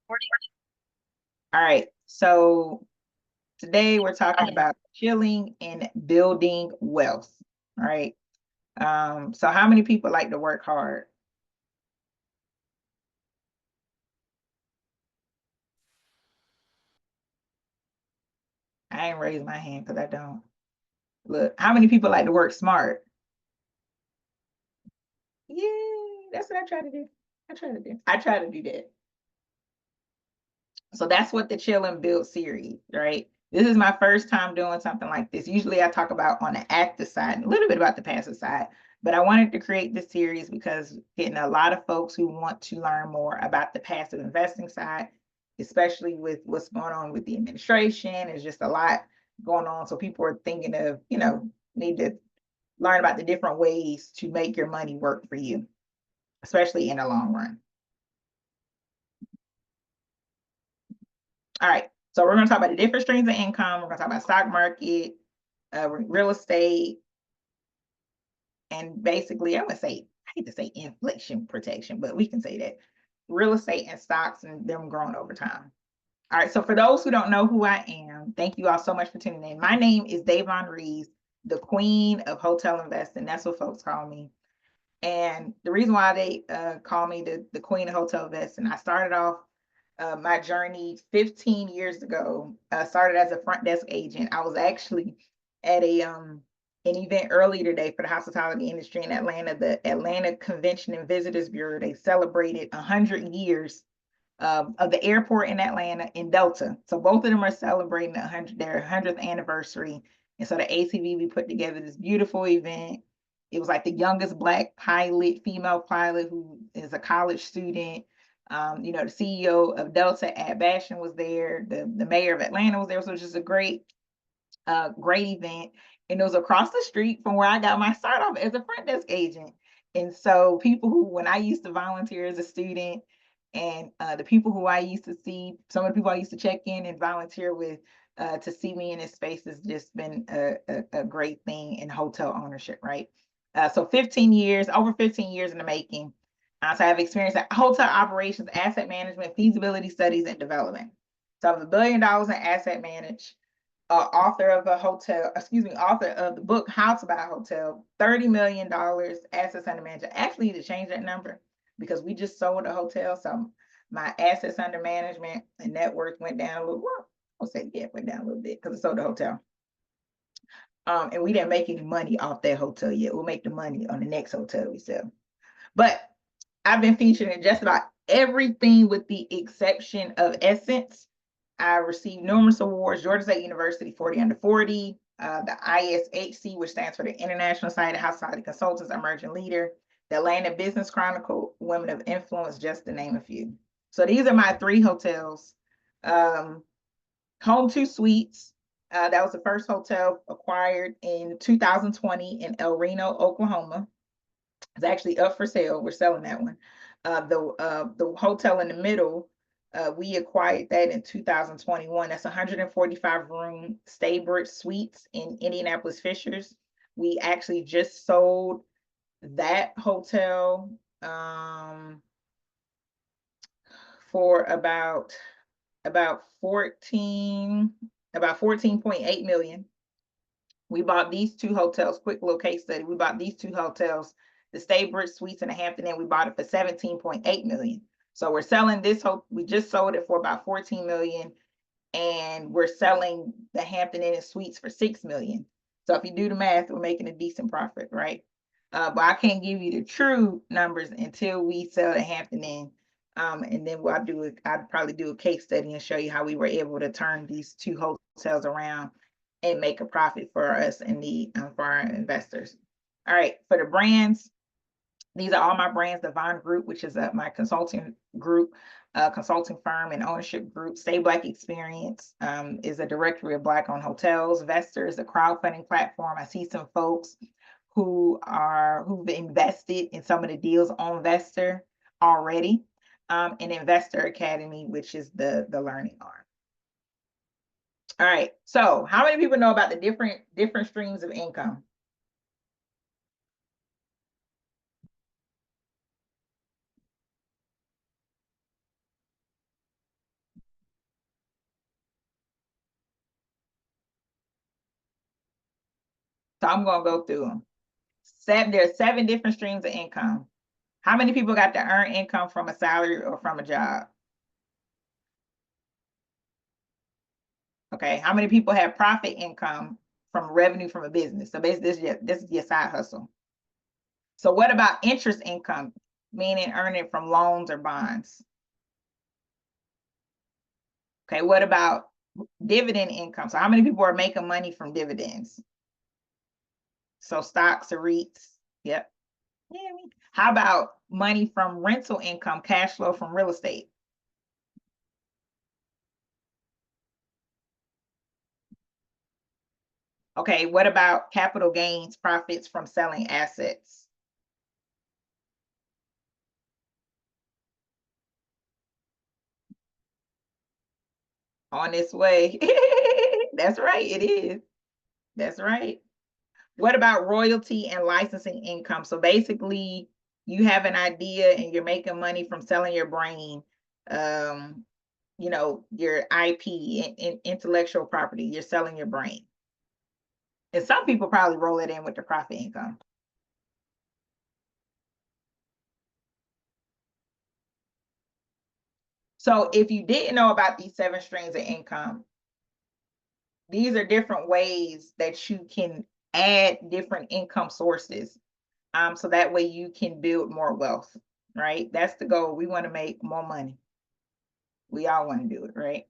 All right, so today we're talking about chilling and building wealth. All right. So how many people like to work hard? I ain't raised my hand because I don't. Look, how many people like to work smart? Yeah, that's what I try to do. I try to do that. So that's what the Chill and Build series, right? This is my first time doing something like this. Usually I talk about on the active side, a little bit about the passive side, but I wanted to create this series because getting a lot of folks who want to learn more about the passive investing side, especially with what's going on with the administration. There's just a lot going on. So people are thinking of, need to learn about the different ways to make your money work for you, especially in the long run. All right. So we're going to talk about the different streams of income. We're going to talk about stock market, real estate, and basically, I would say, I hate to say inflation protection, but we can say that real estate and stocks and them growing over time. All right. So for those who don't know who I am, thank you all so much for tuning in. My name is Davonne Reaves, the queen of hotel investing. That's what folks call me. And the reason why they call me the queen of hotel investing, I started off my journey 15 years ago. Started as a front desk agent. I was actually at an event earlier today for the hospitality industry in Atlanta, the Atlanta Convention and Visitors Bureau. They celebrated 100 years of the airport in Atlanta in Delta. So both of them are celebrating their 100th anniversary. And so the ACVB put together this beautiful event. It was like the youngest Black pilot, female pilot who is a college student. The CEO of Delta, Ad Bashan, was there. The mayor of Atlanta was there. So it was just a great event. And it was across the street from where I got my start off as a front desk agent. And so people who, when I used to volunteer as a student, and the people who I used to see, some of the people I used to check in and volunteer with, to see me in this space has just been a great thing in hotel ownership, right? So 15 years, over 15 years in the making. So I have experience at hotel operations, asset management, feasibility studies, and development. So I have $1 billion in asset management. Author of author of the book How to Buy a Hotel, $30 million assets under management. Actually, to change that number because we just sold a hotel, so my assets under management and net worth went down a little. Well, I'll say yeah, it went down a little bit because I sold the hotel. And we didn't make any money off that hotel yet. We'll make the money on the next hotel we sell. But I've been featured in just about everything with the exception of Essence. I received numerous awards, Georgia State University 40 Under 40, the ISHC, which stands for the International Society of Hospitality Consultants Emerging Leader, the Atlanta Business Chronicle, Women of Influence, just to name a few. So these are my 3 hotels. Home 2 Suites, that was the first hotel acquired in 2020 in El Reno, Oklahoma. It's actually up for sale. We're selling that one. The hotel in the middle, we acquired that in 2021. That's 145 room Staybridge Suites in Indianapolis Fishers. We actually just sold that hotel for about 14.8 million. We bought these 2 hotels, quick little case study. We bought these 2 hotels, the Staybridge Suites and the Hampton Inn. We bought it for 17.8 million. So we're selling this we just sold it for about 14 million, and we're selling the Hampton Inn Suites for 6 million. So if you do the math, we're making a decent profit, right? But I can't give you the true numbers until we sell the Hampton Inn. And then I'd probably do a case study and show you how we were able to turn these 2 hotels around and make a profit for us and for our investors. All right, for the brands, these are all my brands. Davonne Group, which is my consulting group, consulting firm and ownership group. Stay Black Experience is a directory of Black-owned hotels. Vestor is a crowdfunding platform. I see some folks who've invested in some of the deals on Vestor already. And Investor Academy, which is the learning arm. All right. So how many people know about the different streams of income? So I'm going to go through them. There are 7 different streams of income. How many people got to earn income from a salary or from a job? Okay. How many people have profit income from revenue from a business? So basically, this is your side hustle. So what about interest income, meaning earning from loans or bonds? Okay. What about dividend income? So how many people are making money from dividends? So stocks or REITs? Yep. Yeah. How about money from rental income, cash flow from real estate? Okay, what about capital gains, profits from selling assets? On its way. That's right, it is. That's right. What about royalty and licensing income? So basically, you have an idea and you're making money from selling your brain, um, your IP and intellectual property. You're selling your brain. And some people probably roll it in with the profit income. So if you didn't know about these 7 streams of income, these are different ways that you can add different income sources. So that way you can build more wealth, right? That's the goal. We want to make more money. We all want to do it, right?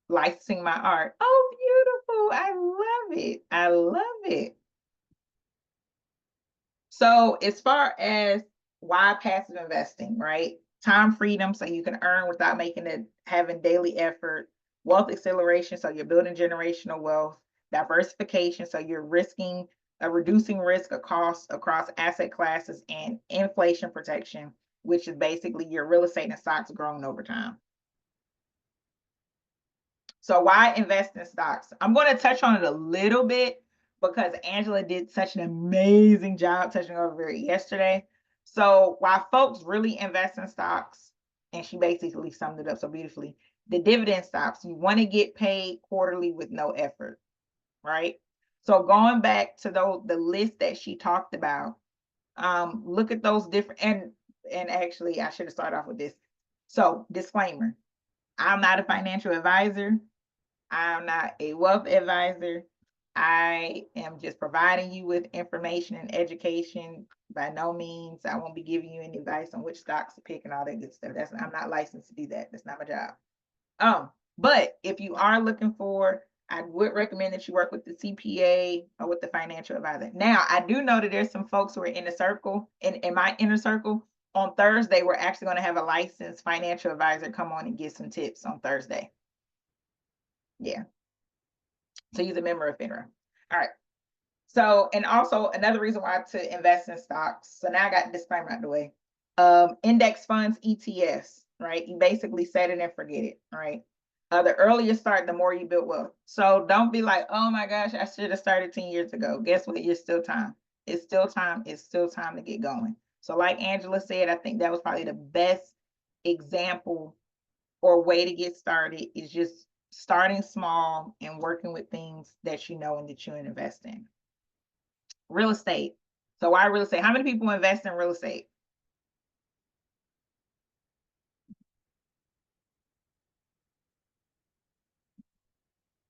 Licensing my art. Oh, beautiful. I love it. I love it. So as far as why passive investing, right? Time freedom, so you can earn without making it having daily effort. Wealth acceleration, so you're building generational wealth. Diversification, so you're reducing risk of costs across asset classes, and inflation protection, which is basically your real estate and stocks growing over time. So why invest in stocks? I'm going to touch on it a little bit because Angela did such an amazing job touching over it yesterday. So why folks really invest in stocks, and she basically summed it up so beautifully. The dividend stocks, you want to get paid quarterly with no effort, right? So going back to the list that she talked about, look at those different and actually I should have started off with this. So disclaimer, I'm not a financial advisor. I'm not a wealth advisor. I am just providing you with information and education. By no means, I won't be giving you any advice on which stocks to pick and all that good stuff. I'm not licensed to do that. That's not my job. But if you are looking for, I would recommend that you work with the CPA or with the financial advisor. Now, I do know that there's some folks who are in the circle, in my inner circle. On Thursday, we're actually going to have a licensed financial advisor come on and give some tips on Thursday. Yeah. So he's a member of FINRA. All right. So, and also another reason why to invest in stocks. So now I got the disclaimer out the way. Index funds, ETFs, right? You basically set it and forget it, right? The earlier you start, the more you build wealth. So don't be like, oh my gosh, I should have started 10 years ago. Guess what? You're still time. It's still time. It's still time to get going. So like Angela said, I think that was probably the best example or way to get started is just starting small and working with things that you know and that you invest in. Real estate. So why real estate? How many people invest in real estate?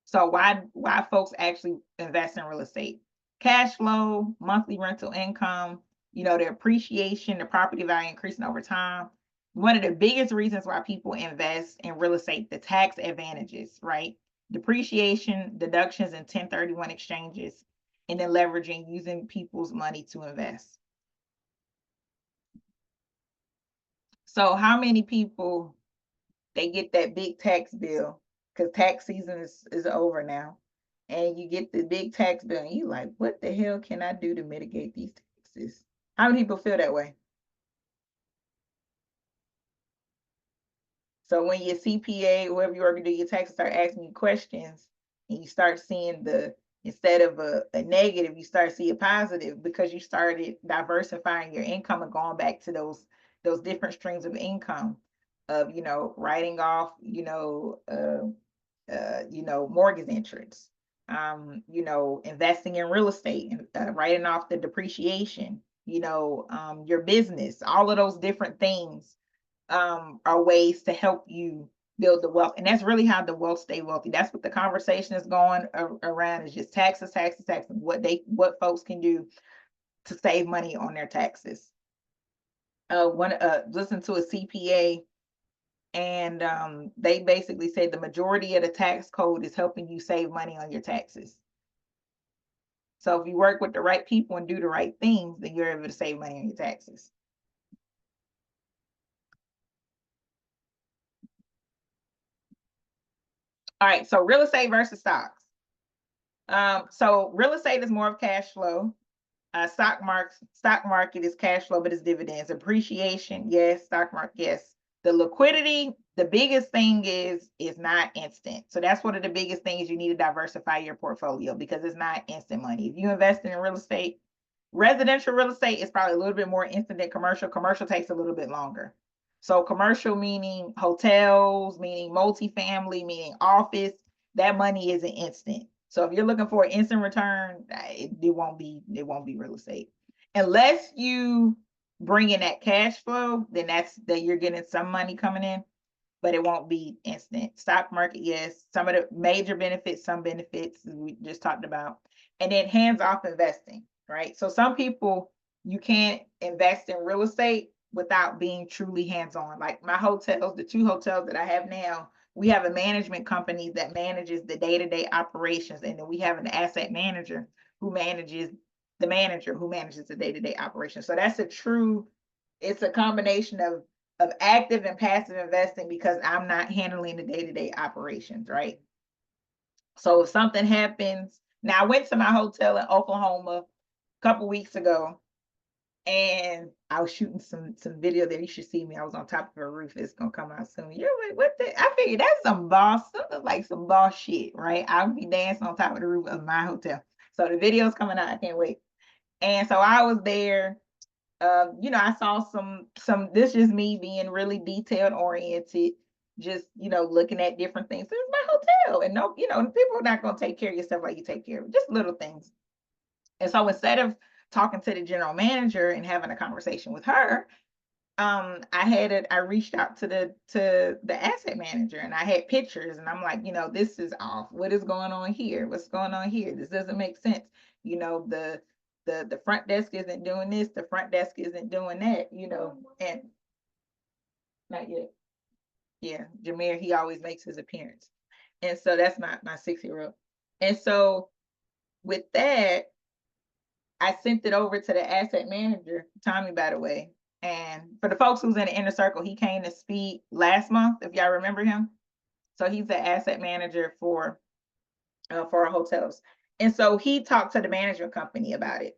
So why folks actually invest in real estate? Cash flow, monthly rental income, the appreciation, the property value increasing over time. One of the biggest reasons why people invest in real estate, the tax advantages, right? Depreciation, deductions, and 1031 exchanges, and then leveraging using people's money to invest. So how many people they get that big tax bill because tax season is over now, and you get the big tax bill and you like, what the hell can I do to mitigate these taxes? How many people feel that way? So when your CPA, whoever you are going to do your taxes, start asking you questions, and you start seeing instead of a negative, you start seeing a positive because you started diversifying your income and going back to those different streams of income of writing off mortgage interest, you know, investing in real estate and writing off the depreciation, you know, your business, all of those different things are ways to help you build the wealth. And that's really how the wealth stay wealthy. That's what the conversation is going around, is just taxes, taxes, taxes, what folks can do to save money on their taxes. Listen to a CPA, and they basically say the majority of the tax code is helping you save money on your taxes. So if you work with the right people and do the right things, then you're able to save money on your taxes. All right, so real estate versus stocks. So real estate is more of cash flow. Stock market is cash flow, but it's dividends. Appreciation, yes. Stock market, yes. The liquidity, the biggest thing is not instant. So that's one of the biggest things. You need to diversify your portfolio because it's not instant money. If you invest in real estate, residential real estate is probably a little bit more instant than commercial. Commercial takes a little bit longer. So commercial meaning hotels, meaning multifamily, meaning office, that money isn't instant. So if you're looking for an instant return, it won't be real estate. Unless you bring in that cash flow, then that you're getting some money coming in, but it won't be instant. Stock market, yes. Some of the major benefits, some benefits we just talked about. And then hands-off investing, right? So some people, you can't invest in real estate without being truly hands-on. Like my hotels, the 2 hotels that I have now, we have a management company that manages the day-to-day operations, and then we have an asset manager who manages the day-to-day operations. So that's it's a combination of active and passive investing because I'm not handling the day-to-day operations, right? So if something happens, now I went to my hotel in Oklahoma a couple weeks ago, and I was shooting some video there. You should see me. I was on top of a roof. It's gonna come out soon. You're like, what the? I figured that's some boss shit, right? I'll be dancing on top of the roof of my hotel. So the video's coming out. I can't wait. And so I was there. You know, I saw this is me being really detailed oriented, just, you know, looking at different things. This is my hotel. And no, you know, people are not going to take care of your stuff like you take care of it, just little things. And so instead of talking to the general manager and having a conversation with her, I reached out to the asset manager, and I had pictures, and I'm like, you know, this is off. What is going on here? What's going on here? This doesn't make sense. You know, the front desk isn't doing this, the front desk isn't doing that, you know, and not yet. Yeah, Jameer, he always makes his appearance. And so that's my 6-year-old. And so with that, I sent it over to the asset manager, Tommy, by the way. And for the folks who's in the inner circle, he came to speak last month, if y'all remember him. So he's the asset manager for our hotels. And so he talked to the management company about it,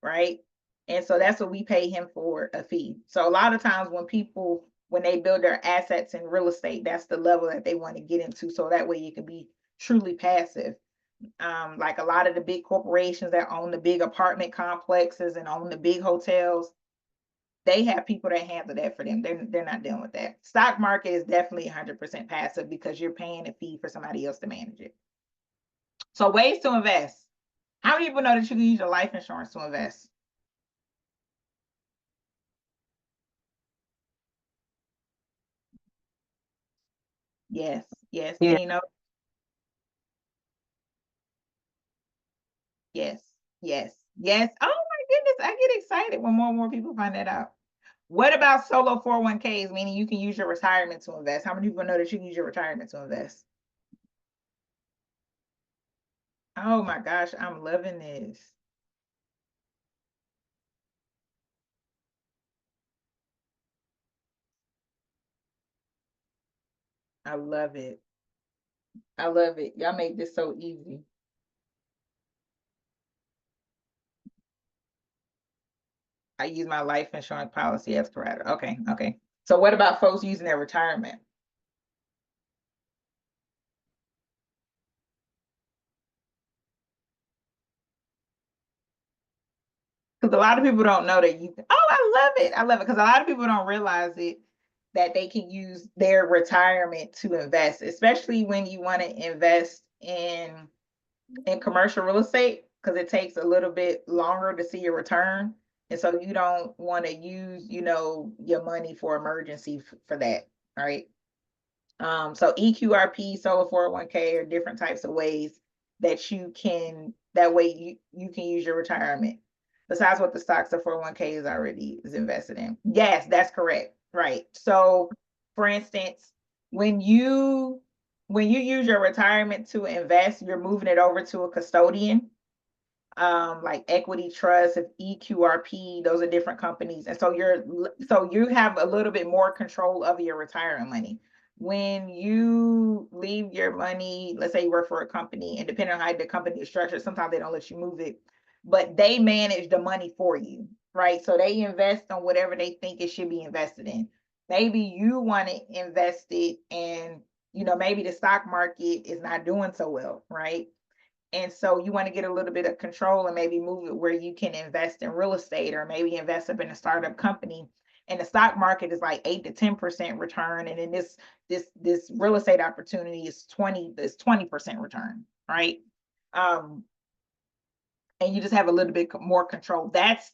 right? And so that's what we pay him for, a fee. So a lot of times when they build their assets in real estate, that's the level that they want to get into. So that way you can be truly passive. Like a lot of the big corporations that own the big apartment complexes and own the big hotels, they have people that handle that for them. They're not dealing with that. Stock market is definitely 100% passive because you're paying a fee for somebody else to manage it. So ways to invest. How many people know that you can use your life insurance to invest? Yes, yes. Yeah. And you know, yes, yes, yes. Oh my goodness, I get excited when more and more people find that out. What about solo 401ks, meaning you can use your retirement to invest? How many people know that you can use your retirement to invest? Oh my gosh, I'm loving this. I love it. I love it. Y'all make this so easy. I use my life insurance policy as collateral. Okay, okay. So what about folks using their retirement? Because a lot of people don't know that you can, oh, I love it. I love it. Because a lot of people don't realize it, that they can use their retirement to invest, especially when you want to invest in in commercial real estate because it takes a little bit longer to see your return. And so you don't want to use, your money for emergency for that, right? So EQRP, solo 401k are different types of ways that way you can use your retirement besides what the stocks of 401k is invested in. Yes, that's correct. Right. So for instance, when you use your retirement to invest, you're moving it over to a custodian, like Equity Trust, if EQRP, those are different companies. And so you have a little bit more control of your retirement money. When you leave your money, let's say you work for a company, and depending on how the company is structured, sometimes they don't let you move it, but they manage the money for you, right? So they invest on whatever they think it should be invested in. Maybe you want to invest it in, maybe the stock market is not doing so well, right? And so you want to get a little bit of control and maybe move it where you can invest in real estate or maybe invest up in a startup company. And the stock market is like 8 to 10% return. And then this real estate opportunity is 20% return, right? And you just have a little bit more control. That's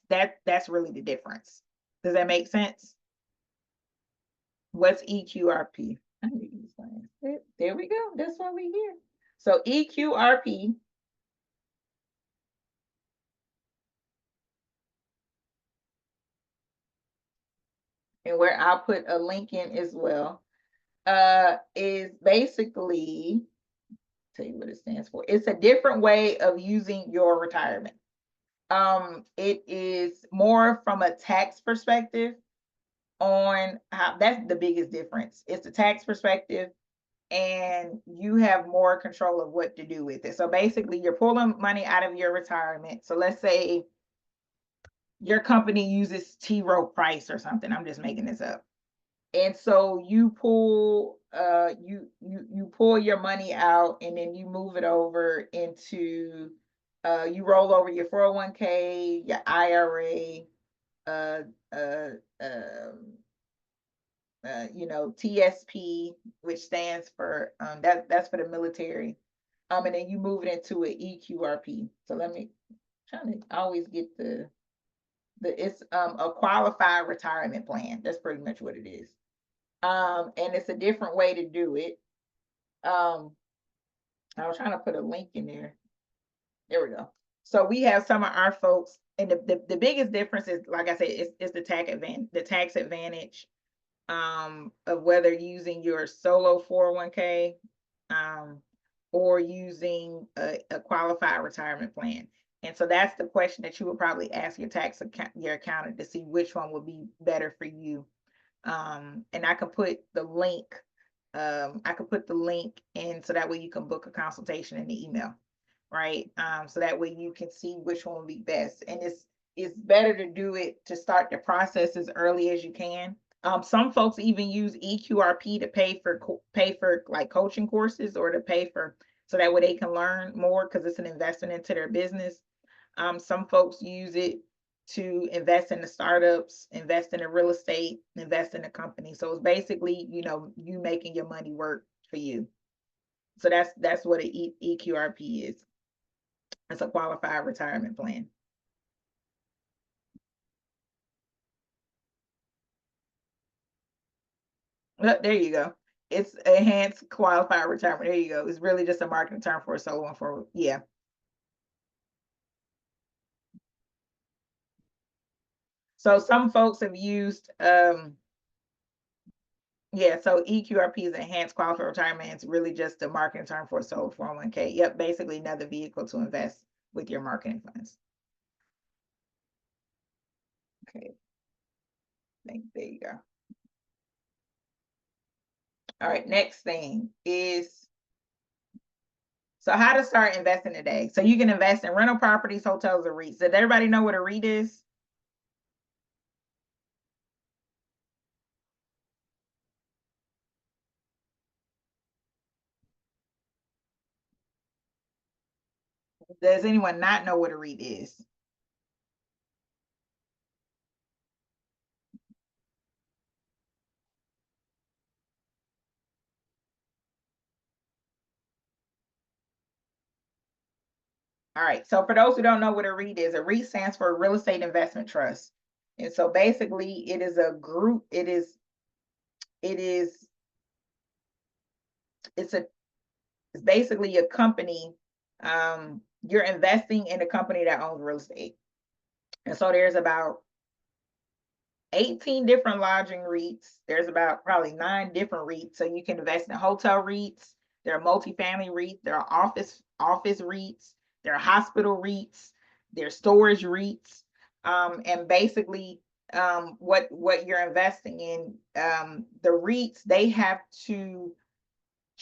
really the difference. Does that make sense? What's EQRP? There we go. That's why we're here. So EQRP and where I'll put a link in as well, is basically, tell you what it stands for. It's a different way of using your retirement. It is more from a tax perspective on how that's the biggest difference. It's the tax perspective, and you have more control of what to do with it. So basically, you're pulling money out of your retirement. So let's say your company uses T. Rowe Price or something. I'm just making this up. And so you pull you pull your money out and then you move it over into you roll over your 401k, your IRA, uh uh um TSP, which stands for that's for the military. And then you move it into an EQRP. So let me trying to always get it's a qualified retirement plan. That's pretty much what it is. And it's a different way to do it. I was trying to put a link in there. There we go. So we have some of our folks, and the biggest difference is, like I said, is the tax advantage of whether using your solo 401k or using a qualified retirement plan. And so that's the question that you would probably ask your accountant to see which one would be better for you. And I can put the link. I could put the link in so that way you can book a consultation in the email, right? So that way you can see which one would be best. And it's better to do it to start the process as early as you can. Some folks even use EQRP to pay for like coaching courses or to pay for so that way they can learn more because it's an investment into their business. Some folks use it to invest in the startups, invest in the real estate, invest in the company. So it's basically, you making your money work for you. So that's what an EQRP is. It's a qualified retirement plan. There you go. It's enhanced qualified retirement. There you go. It's really just a marketing term for a solo and for yeah. So some folks have used yeah, so EQRP is enhanced qualified retirement. It's really just a marketing term for a solo 401k. Yep, basically another vehicle to invest with your marketing funds. Okay, there you go. All right, next thing is so how to start investing today. So you can invest in rental properties, hotels, or REITs. Does everybody know what a REIT is? Does anyone not know what a REIT is? All right. So for those who don't know what a REIT is, a REIT stands for Real Estate Investment Trust. And so basically it is a group, it is it's a it's basically a company. You're investing in a company that owns real estate. And so there's about 18 different lodging REITs. There's about probably 9 different REITs. So you can invest in hotel REITs. There are multifamily REITs. There are office REITs. There are hospital REITs. There are storage REITs. And basically, what you're investing in, the REITs, they have to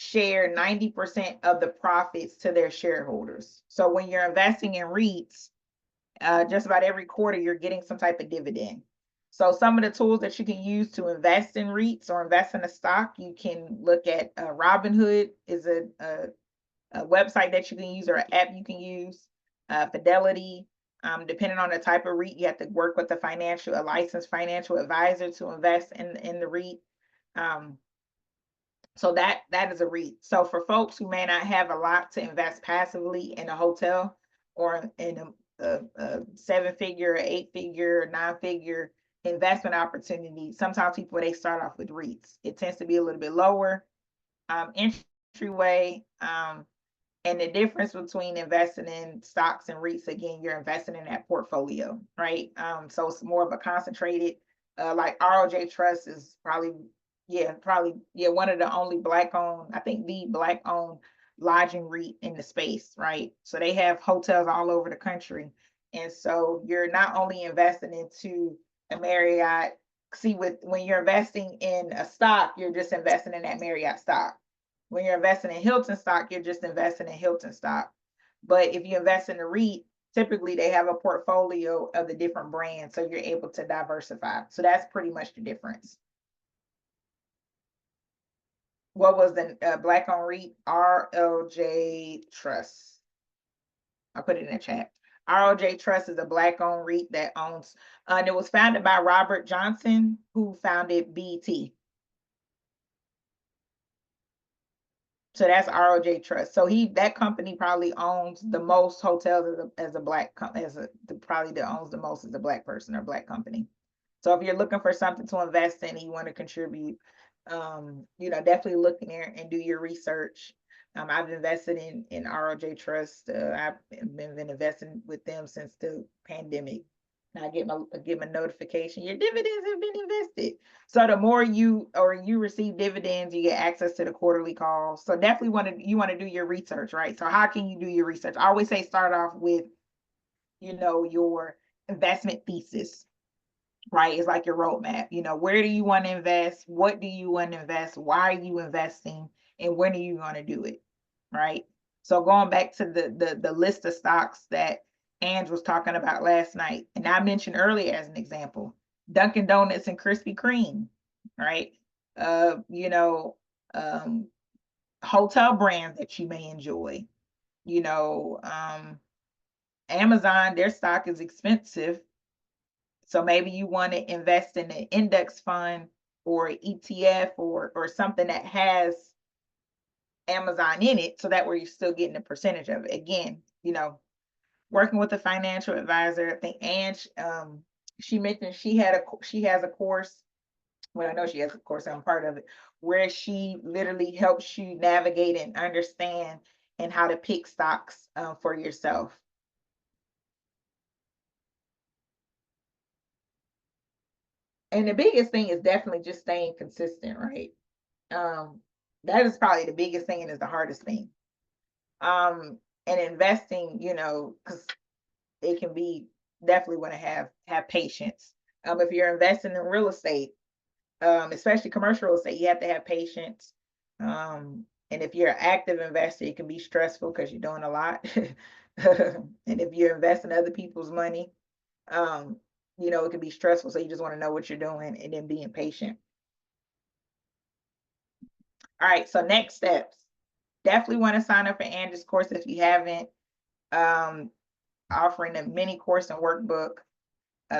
share 90% of the profits to their shareholders. So when you're investing in REITs, just about every quarter you're getting some type of dividend. So some of the tools that you can use to invest in REITs or invest in a stock, you can look at Robinhood is a website that you can use or an app you can use. Fidelity, depending on the type of REIT, you have to work with a licensed financial advisor to invest in the REIT. So that is a REIT. So for folks who may not have a lot to invest passively in a hotel or in a 7-figure, 8-figure, 9-figure investment opportunity, sometimes people they start off with REITs. It tends to be a little bit lower entryway. And the difference between investing in stocks and REITs, again, you're investing in that portfolio, right? So it's more of a concentrated, like ROJ Trust is probably one of the only black owned, I think the black owned lodging REIT in the space, right? So they have hotels all over the country. And so you're not only investing into a Marriott, when you're investing in a stock, you're just investing in that Marriott stock. When you're investing in Hilton stock, you're just investing in Hilton stock. But if you invest in a REIT, typically they have a portfolio of the different brands, so you're able to diversify. So that's pretty much the difference. What was the black owned REIT? RLJ Trust. I'll put it in the chat. RLJ Trust is a black owned REIT that owns, and it was founded by Robert Johnson, who founded BT. So that's ROJ Trust. So that company probably owns the most hotels as a black company, probably that owns the most as a black person or black company. So if you're looking for something to invest in and you want to contribute, definitely look in there and do your research. I've invested in ROJ Trust. I've been investing with them since the pandemic. I get my notification, your dividends have been invested. So the more you receive dividends, you get access to the quarterly calls. So definitely you want to do your research, right? So how can you do your research? I always say start off with, your investment thesis, right? It's like your roadmap. Where do you want to invest? What do you want to invest? Why are you investing? And when are you going to do it? Right. So going back to the list of stocks that Ange was talking about last night, and I mentioned earlier as an example, Dunkin' Donuts and Krispy Kreme, right? Hotel brands that you may enjoy. Amazon, their stock is expensive. So maybe you want to invest in an index fund or ETF or something that has Amazon in it, so that way you're still getting a percentage of it. Again, working with a financial advisor. I think Ange, she mentioned she has a course. Well, I know she has a course, I'm part of it, where she literally helps you navigate and understand and how to pick stocks for yourself. And the biggest thing is definitely just staying consistent, right? That is probably the biggest thing and is the hardest thing. And investing, because it can be definitely want to have patience. If you're investing in real estate, especially commercial real estate, you have to have patience. And if you're an active investor, it can be stressful because you're doing a lot. And if you're investing other people's money, it can be stressful. So you just want to know what you're doing and then being patient. All right, so next steps. Definitely want to sign up for Andrew's course if you haven't. Offering a mini course and workbook.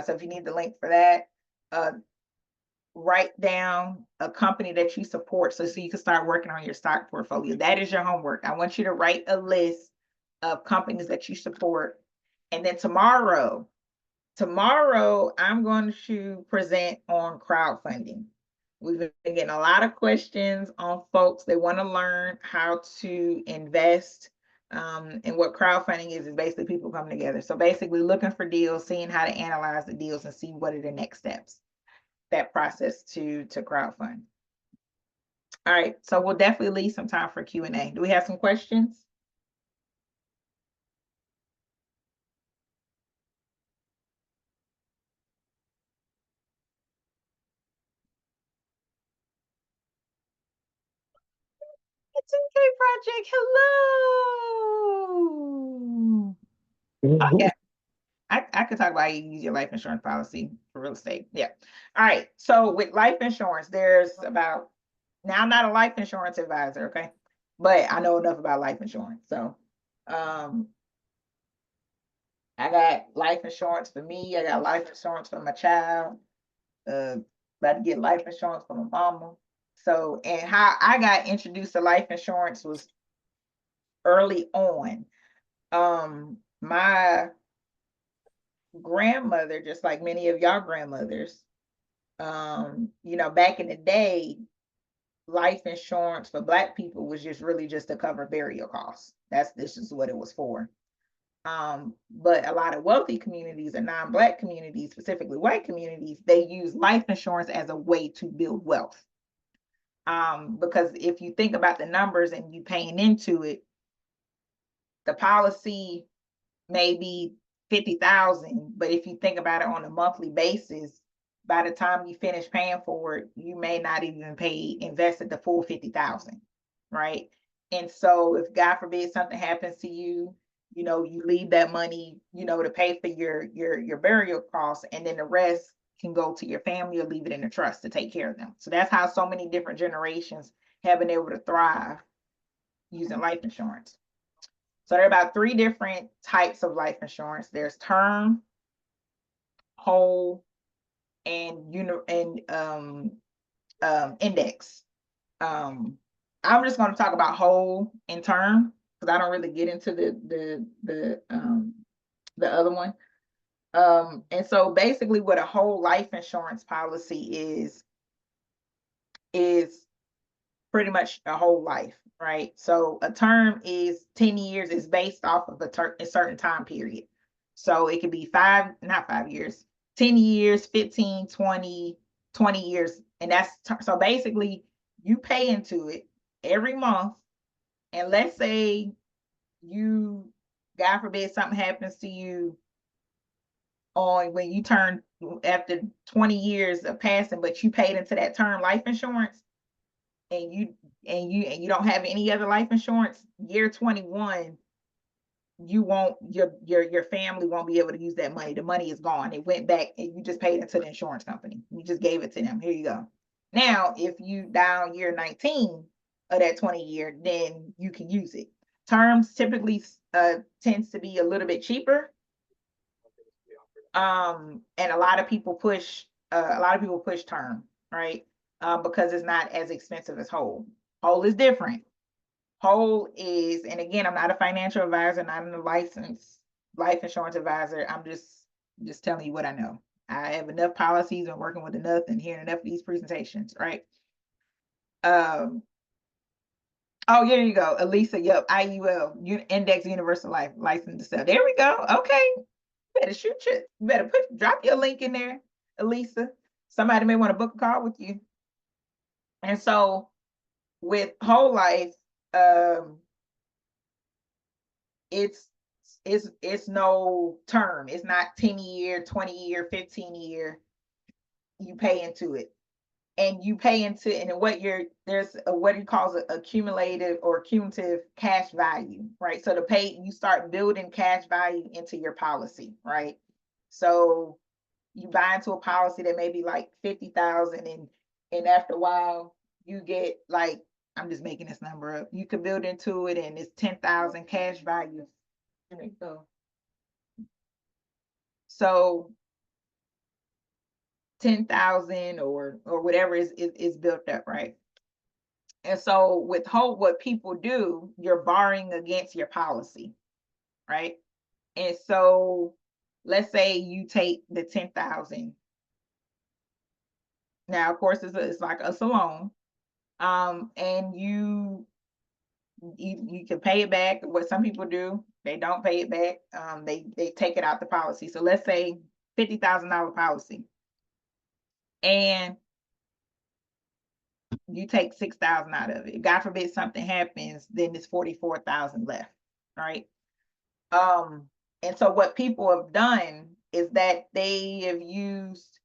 So if you need the link for that, write down a company that you support so you can start working on your stock portfolio. That is your homework. I want you to write a list of companies that you support. And then tomorrow I'm going to present on crowdfunding. We've been getting a lot of questions on folks. They want to learn how to invest. And what crowdfunding is basically people coming together. So basically looking for deals, seeing how to analyze the deals and see what are the next steps, that process to crowdfund. All right, so we'll definitely leave some time for Q&A. Do we have some questions? It's okay, Project. Hello. Okay. I could talk about how you use your life insurance policy for real estate. Yeah. All right. So with life insurance, there's about, now I'm not a life insurance advisor, okay? But I know enough about life insurance. So I got life insurance for me. I got life insurance for my child. About to get life insurance for my mama. So, and how I got introduced to life insurance was early on. My grandmother, just like many of y'all grandmothers, back in the day, life insurance for Black people was just really just to cover burial costs. This is what it was for. But a lot of wealthy communities and non-Black communities, specifically white communities, they use life insurance as a way to build wealth. Because if you think about the numbers and you paying into it, the policy may be 50,000, but if you think about it on a monthly basis, by the time you finish paying for it, you may not even invested the full 50,000, right? And so if God forbid something happens to you, you leave that money, to pay for your burial costs, and then the rest can go to your family or leave it in a trust to take care of them. So that's how so many different generations have been able to thrive using life insurance. So there are about 3 different types of life insurance. There's term, whole, and index. I'm just going to talk about whole and term because I don't really get into the other one. And so basically what a whole life insurance policy is pretty much a whole life, right? So a term is 10 years, is based off of a certain time period. So it could be 10 years, 15, 20 years. And so basically you pay into it every month. And let's say God forbid, something happens to you when you turn after 20 years of passing, but you paid into that term life insurance, and you don't have any other life insurance, year 21, your family won't be able to use that money. The money is gone. It went back and you just paid it to the insurance company. You just gave it to them. Here you go. Now, if you down year 19 of that 20 year, then you can use it. Terms typically tends to be a little bit cheaper. And a lot of people push term, right? Because it's not as expensive as whole. Whole is different. Whole is, and again, I'm not a financial advisor, not a licensed life insurance advisor. I'm just telling you what I know. I have enough policies and working with enough and hearing enough of these presentations, right? Oh, here you go, Elisa. Yep, IUL, Index Universal Life, licensed to sell. There we go. Okay, better drop your link in there, Elisa. Somebody may want to book a call with you. And so with whole life, it's no term. It's not 10-year, 20-year, 15-year. You pay into it. And you pay into it, and there's what he calls an accumulative or cumulative cash value, right? So you start building cash value into your policy, right? So you buy into a policy that may be like 50,000, and after a while you get, like, I'm just making this number up, you could build into it and it's 10,000 cash value. So 10,000 or whatever is built up, right? And so with whole, what people do, you're borrowing against your policy. right? And so let's say you take the 10,000. Now, of course, it's like a loan. And you can pay it back. What some people do, they don't pay it back. They take it out the policy. So let's say $50,000 policy, and you take 6,000 out of it. God forbid something happens, then it's 44,000 left, right? And so what people have done is that they have used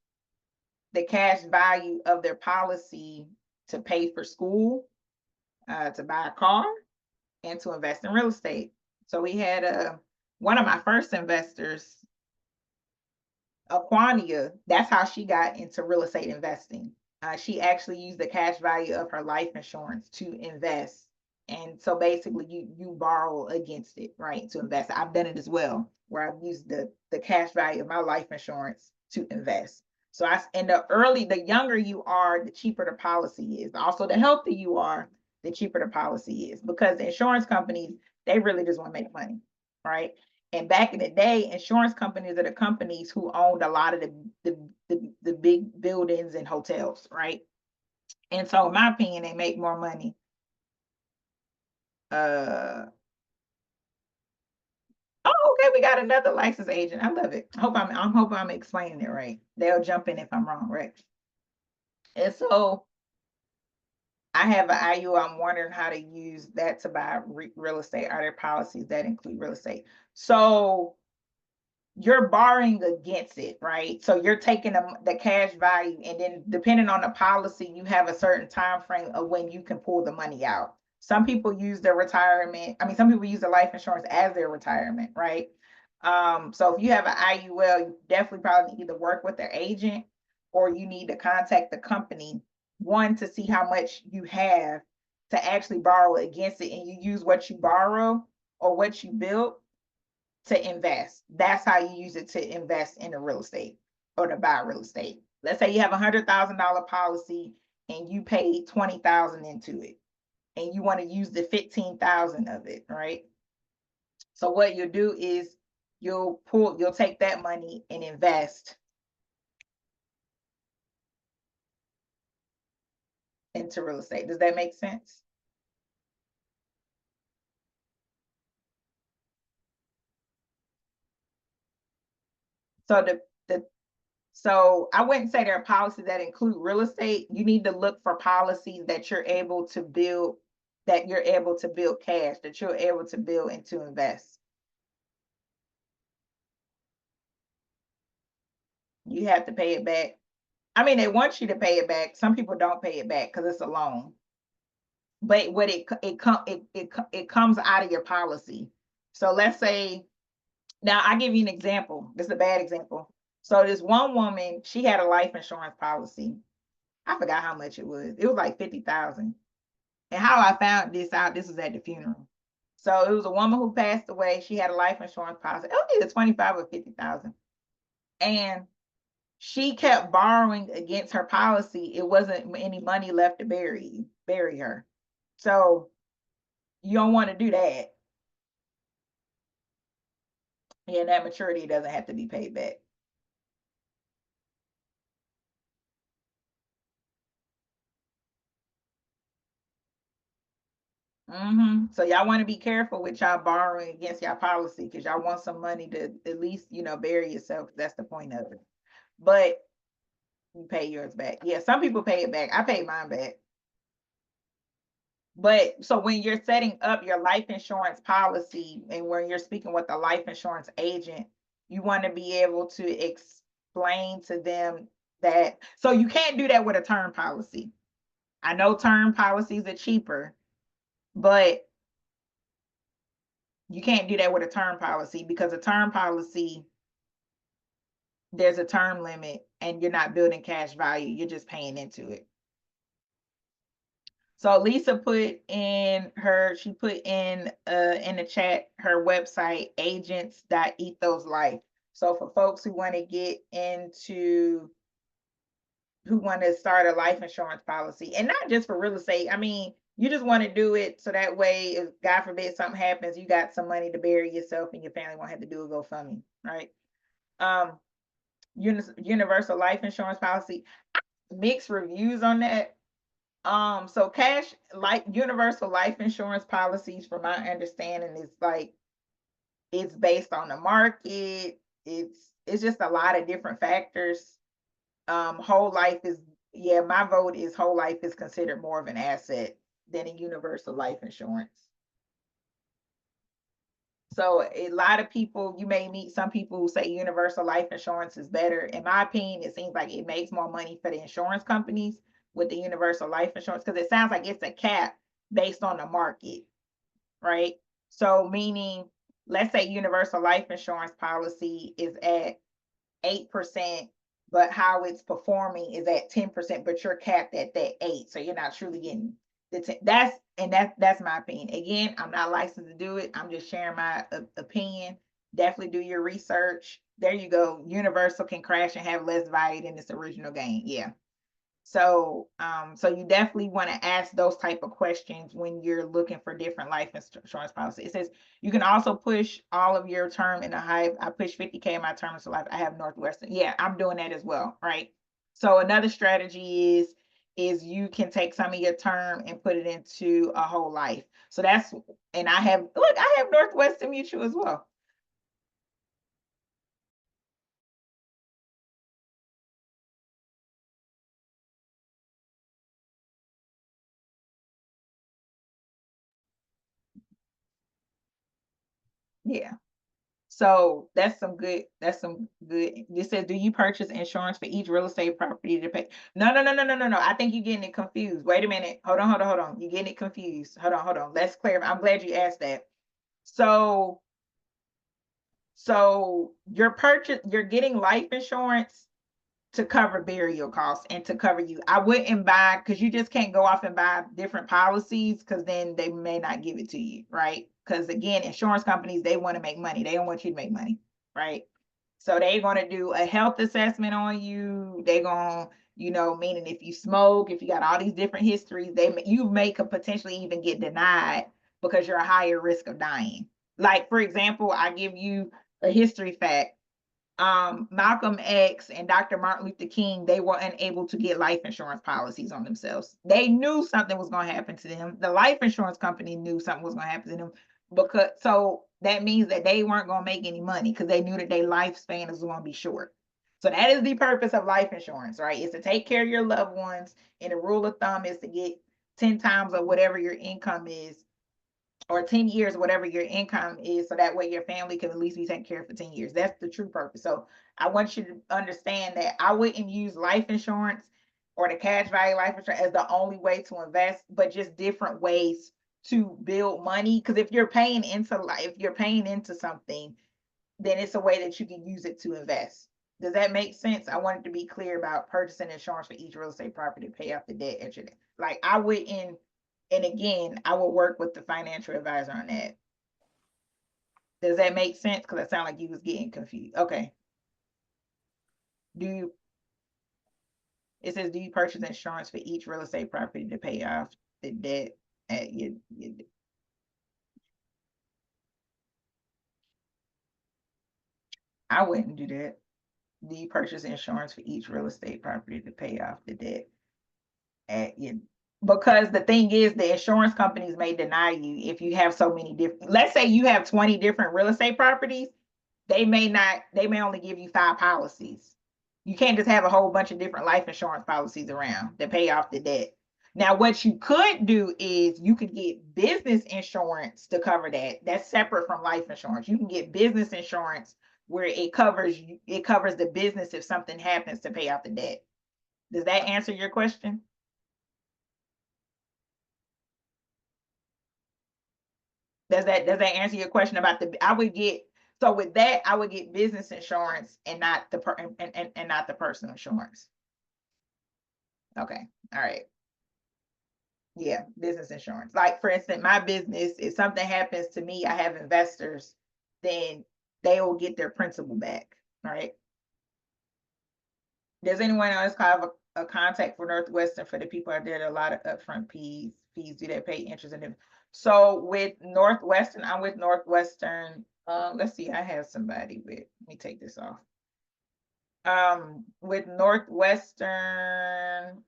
the cash value of their policy to pay for school, to buy a car, and to invest in real estate. So we had one of my first investors, Aquania. That's how she got into real estate investing. She actually used the cash value of her life insurance to invest. And so basically you borrow against it, right? To invest. I've done it as well, where I've used the cash value of my life insurance to invest. So the younger you are, the cheaper the policy is. Also, the healthier you are, the cheaper the policy is, because the insurance companies, they really just want to make money, right? And back in the day, insurance companies are the companies who owned a lot of the big buildings and hotels, right? And so, in my opinion, they make more money. Oh, okay, we got another licensed agent. I love it. I hope I'm explaining it right. They'll jump in if I'm wrong, right? And so I have an IU. I'm wondering how to use that to buy real estate. Are there policies that include real estate? So you're borrowing against it, right? So you're taking the cash value, and then depending on the policy, you have a certain time frame of when you can pull the money out. Some people use their retirement. I mean, some people use the life insurance as their retirement, right? So if you have an IUL, you definitely probably either work with their agent, or you need to contact the company, one, to see how much you have to actually borrow against it, and you use what you borrow or what you built to invest. That's how you use it to invest in the real estate or to buy real estate. Let's say you have $100,000 policy and you paid 20,000 into it, and you want to use the 15,000 of it, right? So what you'll do is you'll take that money and invest into real estate. Does that make sense? So so I wouldn't say there are policies that include real estate. You need to look for policies that you're able to build, cash, that you're able to build and to invest. You have to pay it back. I mean, they want you to pay it back. Some people don't pay it back because it's a loan. But what it comes out of your policy. So let's say, now I give you an example. This is a bad example. So this one woman, she had a life insurance policy. I forgot how much it was. It was like 50,000. And how I found this out, this was at the funeral. So it was a woman who passed away. She had a life insurance policy. It was either 25 or 50,000. And she kept borrowing against her policy. It wasn't any money left to bury her. So you don't want to do that. Yeah, that maturity doesn't have to be paid back. So y'all want to be careful with y'all borrowing against y'all policy, because y'all want some money to at least, bury yourself. That's the point of it. But you pay yours back. Yeah, some people pay it back. I paid mine back. But so when you're setting up your life insurance policy, and when you're speaking with a life insurance agent, you want to be able to explain to them that, so you can't do that with a term policy. I know term policies are cheaper, but you can't do that with a term policy, because a term policy, there's a term limit and you're not building cash value, you're just paying into it. So Lisa she put in the chat her website, agents.ethoslife. So for folks who want to who want to start a life insurance policy, and not just for real estate. I mean, You just want to do it so that way, if God forbid something happens, you got some money to bury yourself and your family won't have to do a GoFundMe, right? Um, universal life insurance policy, mixed reviews on that. So cash like universal life insurance policies, from my understanding, is like it's based on the market. It's just a lot of different factors. Whole life is, yeah, my vote is whole life is considered more of an asset than a universal life insurance. So a lot of people, you may meet some people who say universal life insurance is better. In my opinion, it seems like it makes more money for the insurance companies with the universal life insurance, because it sounds like it's a cap based on the market, right? So meaning, let's say universal life insurance policy is at 8%, but how it's performing is at 10%, but you're capped at that 8. So you're not truly getting the 10. That's my opinion. Again, I'm not licensed to do it. I'm just sharing my opinion. Definitely do your research. There you go. Universal can crash and have less value than its original gain. Yeah. So you definitely want to ask those type of questions when you're looking for different life insurance policies. It says you can also push all of your term in a high. I push 50K in my term of life. I have Northwestern. Yeah, I'm doing that as well, right? So another strategy is you can take some of your term and put it into a whole life. So that's, and I have Northwestern Mutual as well. Yeah. So that's some good. This says, do you purchase insurance for each real estate property to pay? No, no, no, no, no, no, no. I think you're getting it confused. Wait a minute. Hold on, hold on, hold on. You're getting it confused. Hold on, hold on. Let's clear. I'm glad you asked that. So, you're getting life insurance to cover burial costs and to cover you. I wouldn't buy, because you just can't go off and buy different policies, because then they may not give it to you, right? Because again, insurance companies, they want to make money. They don't want you to make money, right? So they're going to do a health assessment on you. They're going to, meaning if you smoke, if you got all these different histories, you may could potentially even get denied because you're a higher risk of dying. Like, for example, I give you a history fact. Malcolm X and Dr. Martin Luther King, they were unable to get life insurance policies on themselves. They knew something was going to happen to them. The life insurance company knew something was going to happen to them, because so that means that they weren't going to make any money, because they knew that their lifespan was going to be short. So that is the purpose of life insurance, right? Is to take care of your loved ones. And the rule of thumb is to get 10 times of whatever your income is, or 10 years, whatever your income is, so that way your family can at least be taken care of for 10 years. That's the true purpose. So I want you to understand that I wouldn't use life insurance or the cash value life insurance as the only way to invest, but just different ways to build money. Because if you're paying into life, if you're paying into something, then it's a way that you can use it to invest. Does that make sense? I wanted to be clear about purchasing insurance for each real estate property to pay off the debt at your debt. Like I wouldn't, and again, I will work with the financial advisor on that. Does that make sense? Because it sounded like you was getting confused. Okay. Do you, it says, do you purchase insurance for each real estate property to pay off the debt at your I wouldn't do that. Do you purchase insurance for each real estate property to pay off the debt at your, because the thing is, the insurance companies may deny you if you have so many different, let's say you have 20 different real estate properties, they may only give you 5 policies. You can't just have a whole bunch of different life insurance policies around to pay off the debt. Now, what you could do is you could get business insurance to cover that. That's separate from life insurance. You can get business insurance where it covers the business if something happens to pay off the debt. Does that answer your question? Does that answer your question about the, I would get, so with that I would get business insurance and not the and not the personal insurance. Okay. All right. Yeah, business insurance. Like for instance, my business, if something happens to me, I have investors, then they will get their principal back. Right. Does anyone else have a contact for Northwestern for the people out there? A lot of upfront fees fees do they pay interest in them? So with Northwestern, I'm with Northwestern. Let's see, I have somebody with, let me take this off. With Northwestern,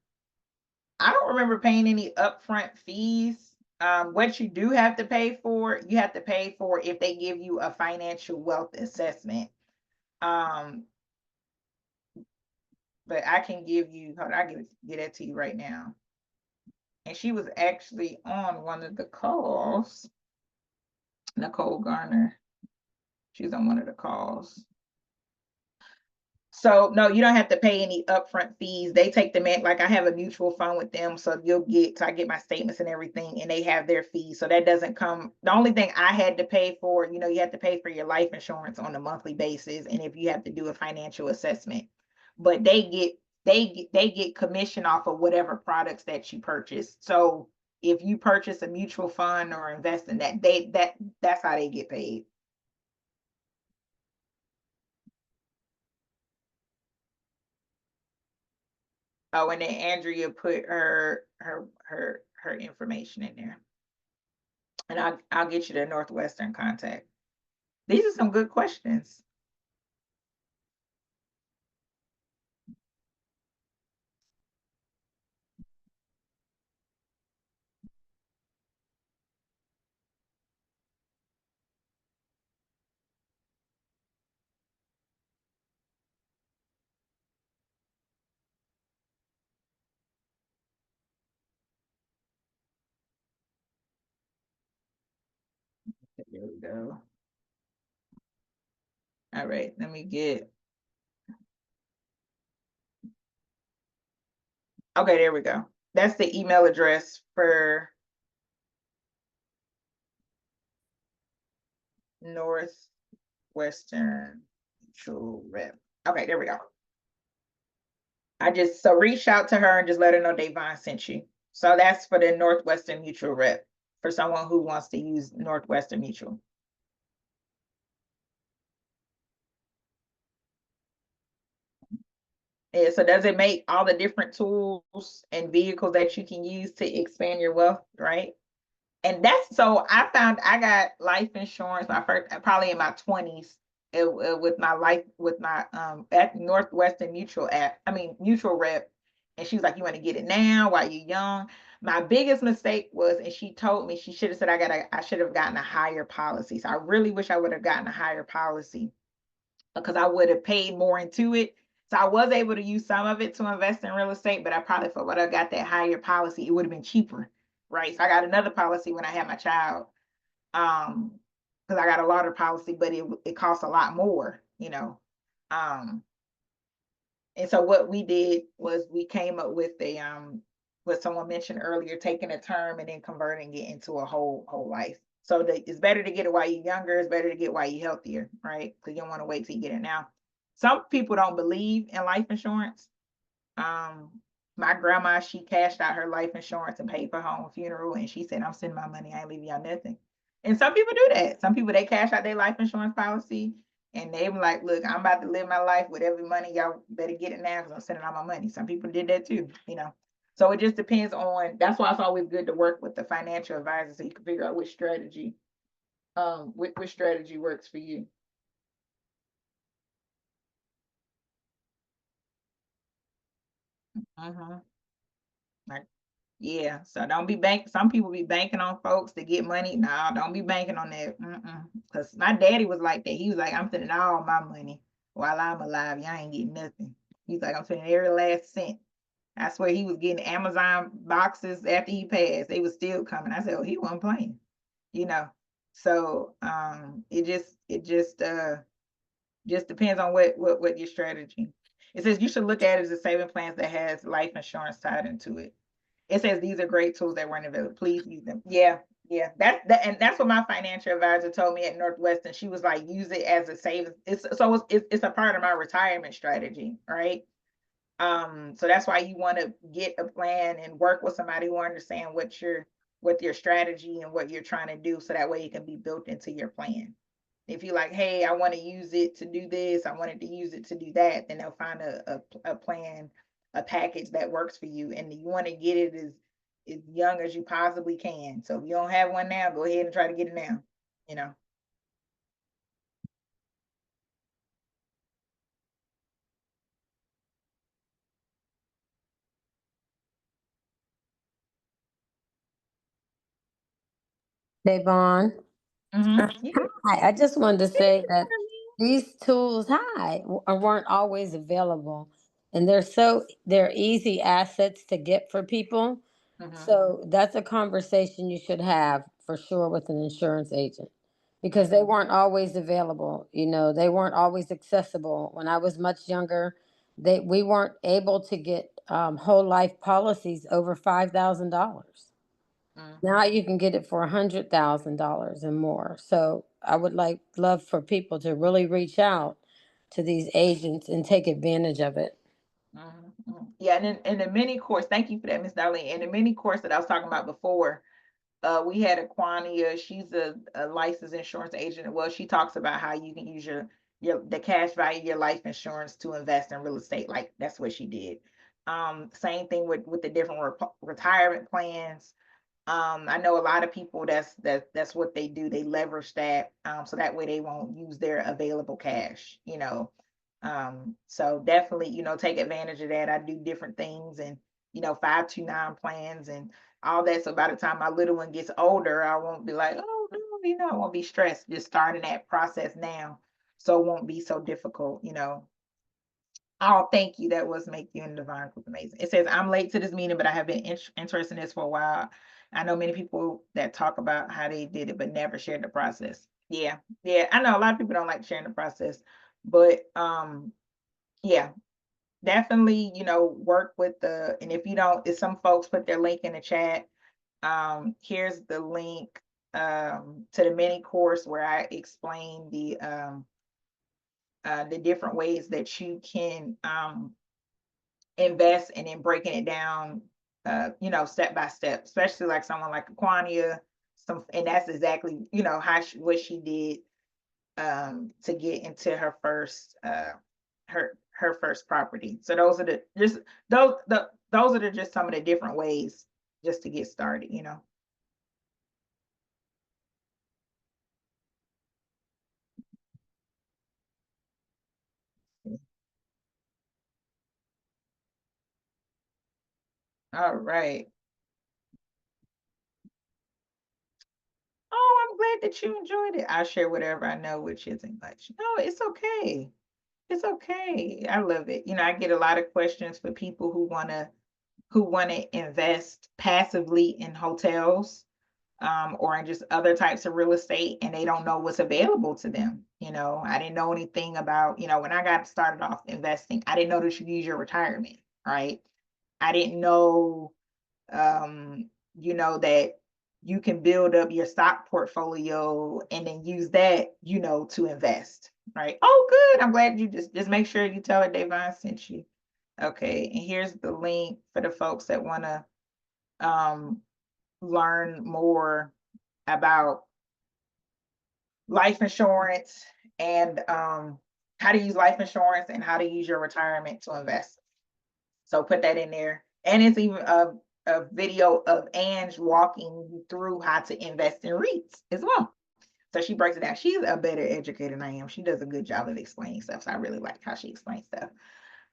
I don't remember paying any upfront fees. What you do have to pay for, you have to pay for if they give you a financial wealth assessment. Um, but I can give you, hold on, I can get that to you right now. And she was actually on one of the calls. Nicole Garner. She's on one of the calls. So no, you don't have to pay any upfront fees. They take them in, like I have a mutual fund with them. So I get my statements and everything, and they have their fees. So that doesn't come. The only thing I had to pay for, you have to pay for your life insurance on a monthly basis. And if you have to do a financial assessment, but they get commission off of whatever products that you purchase. So if you purchase a mutual fund or invest in that, that's how they get paid. Oh, and then Andrea put her information in there. And I'll get you the Northwestern contact. These are some good questions. There we go. All right, let me get. Okay, there we go. That's the email address for Northwestern Mutual Rep. Okay, there we go. So reach out to her and just let her know Davonne sent you. So that's for the Northwestern Mutual Rep for someone who wants to use Northwestern Mutual. Yeah, so does it make all the different tools and vehicles that you can use to expand your wealth, right? And so I found I got life insurance my first probably in my 20s with my at Northwestern Mutual Mutual Rep. And she was like, you want to get it now while you're young. My biggest mistake was, and she told me she should have said I should have gotten a higher policy. So I really wish I would have gotten a higher policy because I would have paid more into it. So I was able to use some of it to invest in real estate, but I probably thought when I got that higher policy, it would have been cheaper, right? So I got another policy when I had my child, because I got a larger policy, but it costs a lot more, Um, and so what we did was we came up with what someone mentioned earlier, taking a term and then converting it into a whole life. So it's better to get it while you're younger. It's better to get while you're healthier, right? Because you don't want to wait till you get it now. Some people don't believe in life insurance. Um, my grandma, she cashed out her life insurance and paid for her own funeral, and she said, "I'm sending my money. I ain't leaving y'all nothing." And some people do that. Some people they cash out their life insurance policy, and they were like, "Look, I'm about to live my life with every money. Y'all better get it now because I'm sending all my money." Some people did that too. So it just depends on. That's why it's always good to work with the financial advisor so you can figure out which strategy works for you. Mm-hmm. Yeah, so don't be some people be banking on folks to get money. No, don't be banking on that. Because my daddy was like that. He was like, I'm spending all my money while I'm alive. Y'all ain't getting nothing. He's like, I'm spending every last cent. That's where he was getting Amazon boxes after he passed. They was still coming. I said, oh, he wasn't playing, you know. So it just depends on what your strategy. It says you should look at it as a saving plans that has life insurance tied into it. It says these are great tools that weren't available. Please use them. Yeah, yeah. And that's what my financial advisor told me at Northwestern. She was like, use it as a savings. It's a part of my retirement strategy, right? So that's why you want to get a plan and work with somebody who understand what your strategy and what you're trying to do, so that way it can be built into your plan. If you're like, hey, I want to use it to do this, I wanted to use it to do that, then they'll find a plan, a package that works for you. And you want to get it as young as you possibly can. So if you don't have one now, go ahead and try to get it now, you know. Davonne. Yeah. Hi, I just wanted to say that these tools, weren't always available, and they're easy assets to get for people. Mm-hmm. So that's a conversation you should have for sure with an insurance agent because they Mm-hmm. weren't always available. They weren't always accessible. When I was much younger, we weren't able to get whole life policies over $5,000. Now Mm-hmm. you can get it for $100,000 and more. So I would love for people to really reach out to these agents and take advantage of it. Yeah, and in the mini course, thank you for that, Miss Darlene. In the mini course that I was talking about before, we had Aquania. She's a licensed insurance agent. Well, she talks about how you can use your the cash value of your life insurance to invest in real estate. Like that's what she did. Same thing with the different retirement plans. I know a lot of people that's what they do. They leverage that so that way they won't use their available cash, you know. So definitely, take advantage of that. I do different things and 529 plans and all that. So by the time my little one gets older, I won't be like, oh no, I won't be stressed. Just starting that process now. So it won't be so difficult. Oh, thank you. That was Make You and Divine was amazing. It says, I'm late to this meeting, but I have been interested in this for a while. I know many people that talk about how they did it, but never shared the process. Yeah. Yeah. I know a lot of people don't like sharing the process, but yeah, definitely, work with and if you don't, if some folks put their link in the chat, here's the link to the mini course where I explain the different ways that you can invest and then breaking it down, step by step, especially like someone like Aquania, and that's exactly, what she did to get into her first property. So those are the just those are just some of the different ways just to get started. All right. Oh, I'm glad that you enjoyed it. I share whatever I know, which isn't much. No, it's okay. It's okay. I love it. I get a lot of questions for people who want to invest passively in hotels, or in just other types of real estate, and they don't know what's available to them. I didn't know anything about, when I got started off investing, I didn't know that you use your retirement, right? I didn't know, that you can build up your stock portfolio and then use that, to invest, right? Oh, good. I'm glad you just make sure you tell her Davon sent you. Okay, and here's the link for the folks that want to um, learn more about life insurance and how to use life insurance and how to use your retirement to invest. So put that in there. And it's even a video of Ange walking you through how to invest in REITs as well. So she breaks it down. She's a better educator than I am. She does a good job of explaining stuff. So I really like how she explains stuff.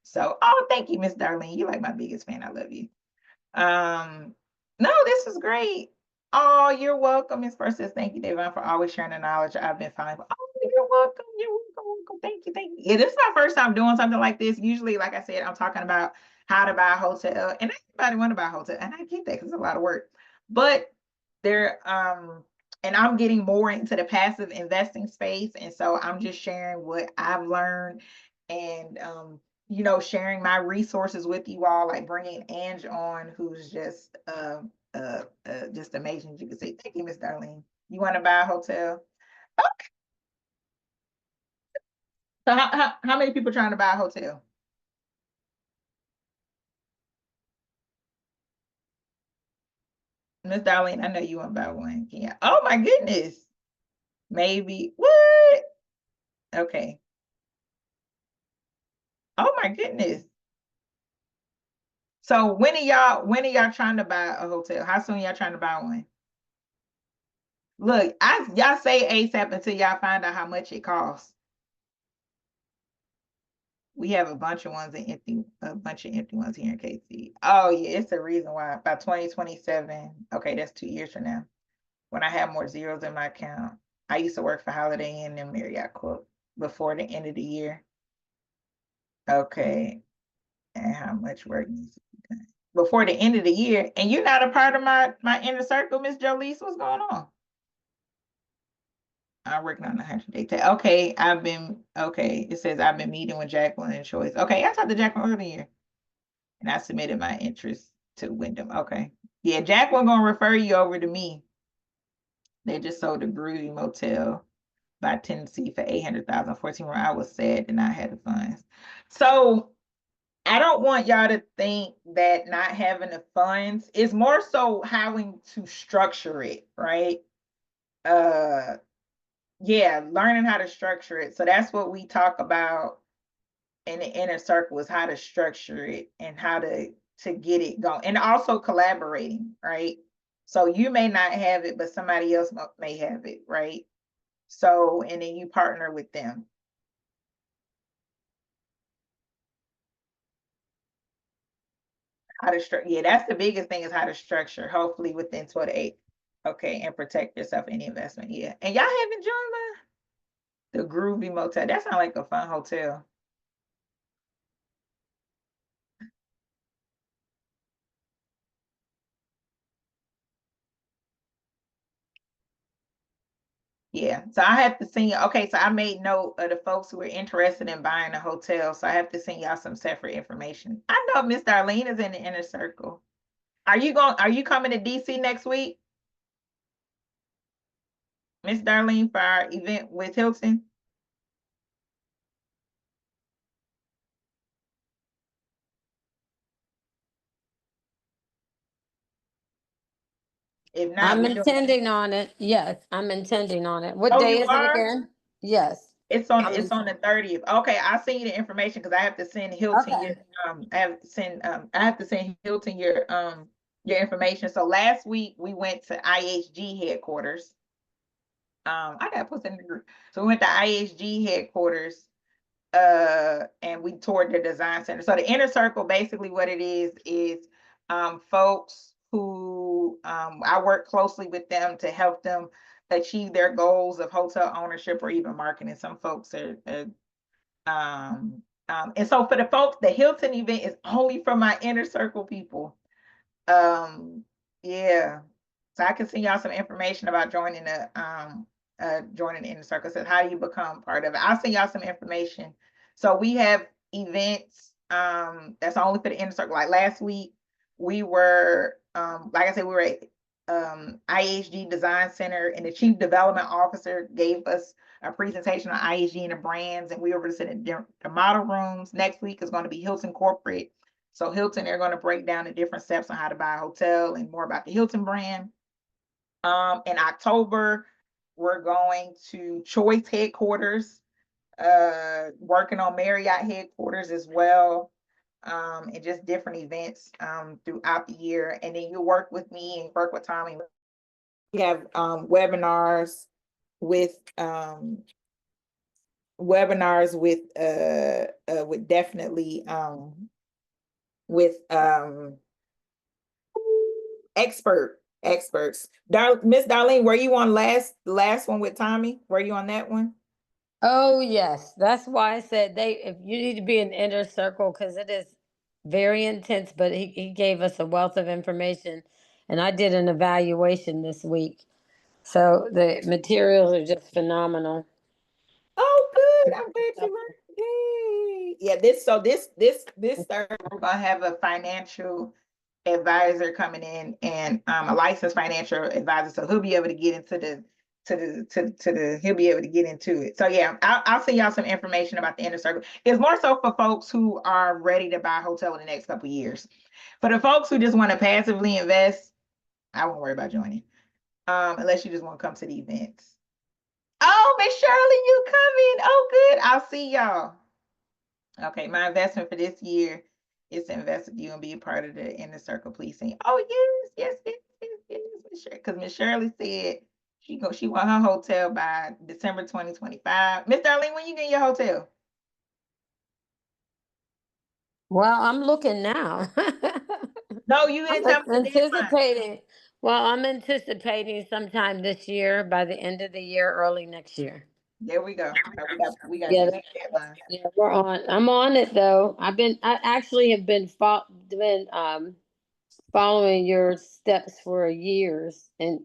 So, oh, thank you, Miss Darlene. You're like my biggest fan. I love you. Um, no, this is great. Oh, you're welcome. Miss First says, thank you, Devon, for always sharing the knowledge I've been finding. Oh, you're welcome. You're welcome. Welcome. Thank you. Thank you. Yeah, this is my first time doing something like this. Usually, like I said, I'm talking about how to buy a hotel, and everybody want to buy a hotel, and I get that because it's a lot of work. But there, and I'm getting more into the passive investing space, and so I'm just sharing what I've learned and sharing my resources with you all, like bringing Ange on, who's just amazing. You can say, thank you, Miss Darlene. You want to buy a hotel? Okay. So how many people trying to buy a hotel? Miss Darlene, I know you want to buy one. Yeah. Oh my goodness. Maybe what? Okay. Oh my goodness. So when are y'all trying to buy a hotel? How soon y'all trying to buy one? Look, y'all say ASAP until y'all find out how much it costs. We have a bunch of ones a bunch of empty ones here in KC. Oh yeah, it's a reason why. By 2027, okay, that's 2 years from now. When I have more zeros in my account. I used to work for Holiday Inn and Marriott Corp before the end of the year. Okay, and how much work needs to be done before the end of the year? And you're not a part of my inner circle, Miss Jolise. What's going on? I'm working on the 100-day test. Okay, it says I've been meeting with Jacqueline and Choice. Okay, I talked to Jacqueline earlier and I submitted my interest to Wyndham. Okay. Yeah, Jacqueline gonna refer you over to me. They just sold the Groovy Motel by Tennessee for 800,000, 14 room. I was sad that I had the funds. So I don't want y'all to think that not having the funds is more so having to structure it, right? Yeah, learning how to structure it. So that's what we talk about in the inner circle, is how to structure it and how to get it going, and also collaborating, right? So you may not have it, but somebody else may have it, right? So, and then you partner with them. How to structure, yeah, that's the biggest thing, is how to structure, hopefully within 28. Okay, and protect yourself in the investment. Yeah. And y'all haven't joined the Groovy Motel. That sounds like a fun hotel. Yeah, so I have to send you. Okay, so I made note of the folks who are interested in buying a hotel. So I have to send y'all some separate information. I know Miss Darlene is in the inner circle. Are you coming to DC next week, Miss Darlene, for our event with Hilton? If not, I'm we're doing. intending on it. Yes, I'm intending on it. What Oh, day you is it are? again? Yes. It's on the 30th. Okay, I'll send you the information because I have to send Hilton your Okay. I have to send Hilton your information. So last week we went to IHG headquarters. I gotta post that in the group. So we went to IHG headquarters, and we toured the design center. So the inner circle, basically what it is folks who I work closely with them to help them achieve their goals of hotel ownership or even marketing. Some folks and so for the folks, the Hilton event is only for my inner circle people. Yeah. So I can send y'all some information about joining the inner circle. Says, how do you become part of it? I'll send y'all some information. So we have events that's only for the inner circle. Like last week, we were like I said, we were at IHG Design Center, and the chief development officer gave us a presentation on IHG and the brands, and we were sitting in the model rooms. Next week is going to be Hilton Corporate. So Hilton, they're going to break down the different steps on how to buy a hotel and more about the Hilton brand. In October, we're going to Choice headquarters, working on Marriott headquarters as well, and just different events throughout the year. And then you'll work with me and work with Tommy. We have webinars with with definitely with experts. Miss Darlene, were you on last one with Tommy? Were you on that one? Oh yes, that's why I said if you need to be in inner circle because it is very intense. But he gave us a wealth of information, and I did an evaluation this week, so the materials are just phenomenal. Oh, good. I'm glad you learned. Yay. Yeah, this Thursday we're gonna have a financial advisor coming in, and a licensed financial advisor. So he'll be able to get into he'll be able to get into it. So yeah, I'll send y'all some information about the inner circle. It's more so for folks who are ready to buy a hotel in the next couple of years. For the folks who just want to passively invest, I won't worry about joining. Unless you just want to come to the events. Oh, Miss Shirley, you coming? Oh, good. I'll see y'all. Okay, my investment for this year is to invest with you and be a part of the inner circle policing. Oh yes, because Miss Shirley said she want her hotel by December 2025. Miss Darlene, when you get your hotel? Well, I'm looking now. No, you didn't tell me the deadline. anticipating. Well, I'm anticipating sometime this year, by the end of the year, early next year. There we go. We got Yeah, you that deadline. Yeah, we're on. I'm on it though. I actually have been following your steps for years, and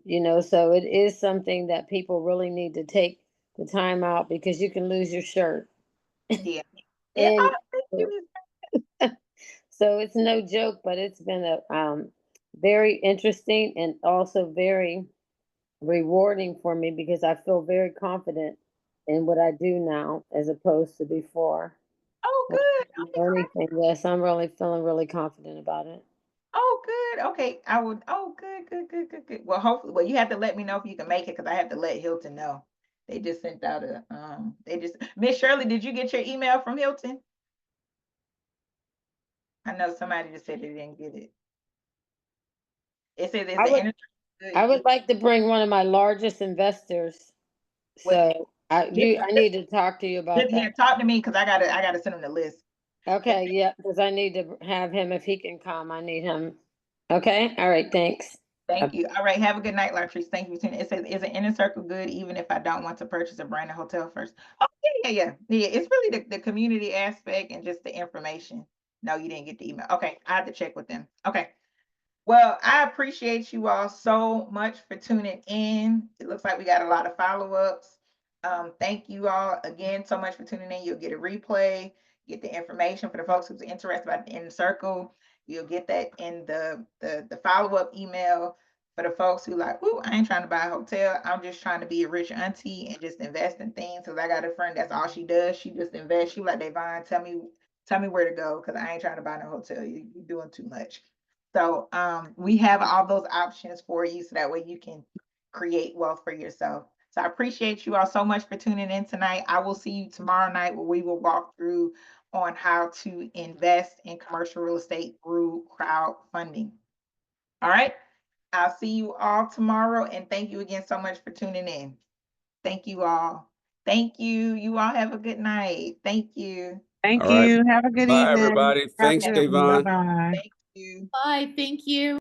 so it is something that people really need to take the time out, because you can lose your shirt. Yeah. Yeah. And Oh, thank you. so it's no joke, but it's been a very interesting and also very rewarding for me, because I feel very confident in what I do now as opposed to before. Oh, good. Okay, Anything, yes, I'm really feeling really confident about it. oh, good. Okay, I would. Oh, good. Well, hopefully, well, you have to let me know if you can make it because I have to let Hilton know. They just sent out a. They just. Miss Shirley, did you get your email from Hilton? I know somebody just said they didn't get it. It says it's I an would, I would like to bring one of my largest investors. So I need to talk to you about Yeah, that. talk to me because I gotta send them the list. Okay, yeah, because I need to have him, if he can come, I need him. Okay, all right, thanks. Thank you. All right. Have a good night, Latrice. Thank you for tuning in. It says, is an inner circle good even if I don't want to purchase a brand new hotel first? Oh, yeah. It's really the community aspect and just the information. No, you didn't get the email. Okay. I have to check with them. Okay. Well, I appreciate you all so much for tuning in. It looks like we got a lot of follow-ups. Thank you all again so much for tuning in. You'll get a replay, get the information for the folks who's interested about the inner circle. You'll get that in the follow-up email for the folks who like, ooh, I ain't trying to buy a hotel. I'm just trying to be a rich auntie and just invest in things. Cause I got a friend that's all she does. She just invests. She like, Davonne, tell me where to go because I ain't trying to buy no hotel. You're doing too much. So we have all those options for you so that way you can create wealth for yourself. So I appreciate you all so much for tuning in tonight. I will see you tomorrow night where we will walk through on how to invest in commercial real estate through crowdfunding. All right. I'll see you all tomorrow. And thank you again so much for tuning in. Thank you all. Thank you. You all have a good night. Thank you. Thank All right. you. Have a good Bye, evening. everybody. Have a Thanks, good one. Davonne. Bye-bye. Thank you. Bye. Thank you.